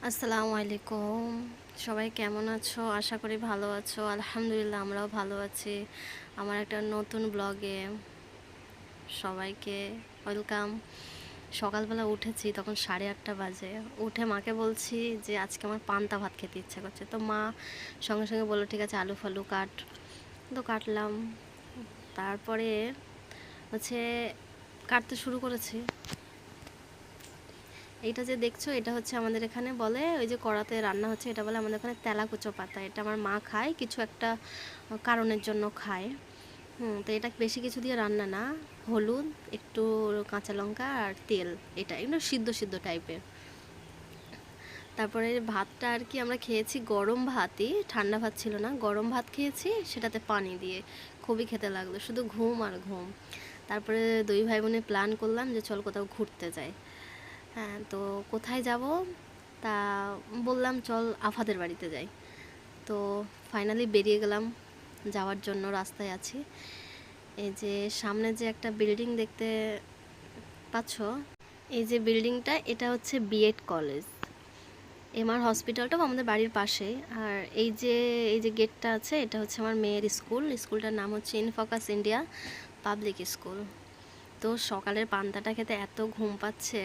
আসসালামু আলাইকুম। সবাই কেমন আছো? আশা করি ভালো আছো। আলহামদুলিল্লাহ আমরাও ভালো আছি। আমার একটা নতুন ব্লগে সবাইকে ওয়েলকাম। সকালবেলা উঠেছি, তখন 8:30 বাজে। উঠে মাকে বলছি যে আজকে আমার পান্তা ভাত খেতে ইচ্ছা করছে। তো মা সঙ্গে সঙ্গে বললো ঠিক আছে আলু ফালু কাট। তো কাটলাম, তারপরে হচ্ছে কাটতে শুরু করেছি। এইটা যে দেখছো এটা হচ্ছে আমাদের এখানে বলে, ওই যে কড়াতে রান্না হচ্ছে এটা বলে আমাদের এখানে তেলাকুচো পাতা। এটা আমার মা খায় কিছু একটা কারণের জন্য খায়। তো এটা বেশি কিছু দিয়ে রান্না না, হলুদ একটু, কাঁচা লঙ্কা আর তেল, এটা এগুলো সিদ্ধ সিদ্ধ টাইপের। তারপরে ভাতটা আর কি আমরা খেয়েছি গরম ভাতই, ঠান্ডা ভাত ছিল না, গরম ভাত খেয়েছি সেটাতে পানি দিয়ে। খুবই খেতে লাগলো, শুধু ঘুম আর ঘুম। তারপরে দুই ভাই বোনে প্ল্যান করলাম যে চল কোথাও ঘুরতে যাই। হ্যাঁ, তো কোথায় যাব তা বললাম চল আফাদের বাড়িতে যাই। তো ফাইনালি বেরিয়ে গেলাম যাওয়ার জন্য, রাস্তায় আছি। এই যে সামনে যে একটা বিল্ডিং দেখতে পাচ্ছ, এই যে বিল্ডিংটা এটা হচ্ছে বিএড কলেজ। এমআর হসপিটালটাও আমাদের বাড়ির পাশে। আর এই যে গেটটা আছে এটা হচ্ছে আমার মেয়ের স্কুল। স্কুলটার নাম হচ্ছে ইনফোকাস ইন্ডিয়া পাবলিক স্কুল। তো সকালের পান্তাটা খেতে এত ঘুম পাচ্ছে,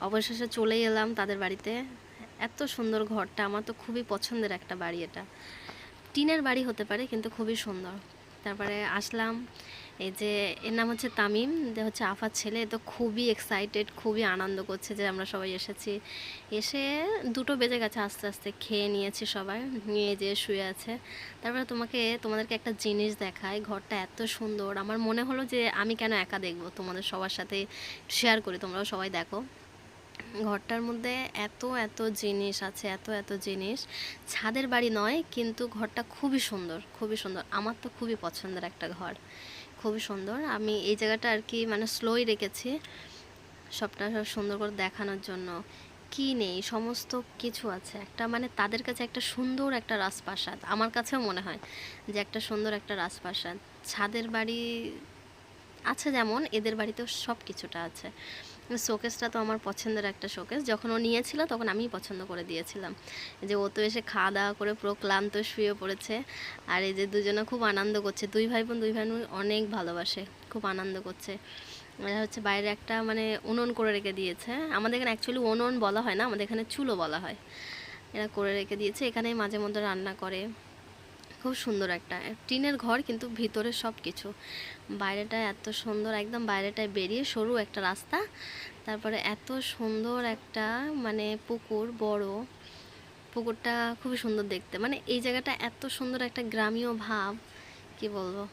অবশেষে চলেই এলাম তাদের বাড়িতে। এত সুন্দর ঘরটা, আমার তো খুবই পছন্দের একটা বাড়ি এটা। টিনের বাড়ি হতে পারে কিন্তু খুবই সুন্দর। তারপরে আসলাম, এই যে এর নাম হচ্ছে তামিম, যে হচ্ছে আফার ছেলে। তো খুবই এক্সাইটেড, খুবই আনন্দ করছে যে আমরা সবাই এসেছি। এসে 2টো বেজে গেছে, আস্তে আস্তে খেয়ে নিয়েছি সবাই, নিয়ে যেয়ে শুয়ে আছে। তারপরে তোমাদেরকে একটা জিনিস দেখাই, ঘরটা এত সুন্দর। আমার মনে হলো যে আমি কেন একা দেখবো, তোমাদের সবার সাথে শেয়ার করি, তোমরাও সবাই দেখো। ঘরটার মধ্যে এত এত জিনিস আছে, এত এত জিনিস। ছাদের বাড়ি নয় কিন্তু ঘরটা খুবই সুন্দর, খুবই সুন্দর। আমার তো খুবই পছন্দের একটা ঘর, খুবই সুন্দর। আমি এই জায়গাটা আর কি মানে স্লোই রেখেছি সবটা সুন্দর করে দেখানোর জন্য। কি নেই, সমস্ত কিছু আছে। একটা মানে তাদের কাছে একটা সুন্দর একটা রাজপ্রাসাদ, আমার কাছেও মনে হয় যে একটা সুন্দর একটা রাজপ্রাসাদ। ছাদের বাড়ি আছে যেমন, এদের বাড়িতেও সব কিছুটা আছে। শোকেসটা তো আমার পছন্দের একটা শোকেস, যখন ও নিয়েছিল তখন আমিই পছন্দ করে দিয়েছিলাম। যে ও তো এসে খাওয়া দাওয়া করে পুরো ক্লান্ত শুয়ে পড়েছে। আর এই যে দুজনে খুব আনন্দ করছে, দুই ভাই বোন অনেক ভালোবাসে, খুব আনন্দ করছে। এরা হচ্ছে বাইরে একটা মানে উনুন করে রেখে দিয়েছে। আমাদের এখানে অ্যাকচুয়ালি উনুন বলা হয় না, আমাদের এখানে চুলো বলা হয়। এরা করে রেখে দিয়েছে, এখানেই মাঝে মধ্যে রান্না করে। খুব সুন্দর একটা টিনের ঘর কিন্তু ভিতরে সব কিছু। বাইরেটা এত সুন্দর, একদম বাইরেটায় বেরিয়ে সরু একটা রাস্তা, তারপরে এত সুন্দর একটা মানে পুকুর, বড় পুকুরটা খুবই সুন্দর দেখতে। মানে এই জায়গাটা এত সুন্দর একটা গ্রামীয় ভাব, কি বলবো।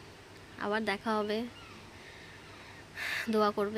আবার দেখা হবে, দোয়া করবে।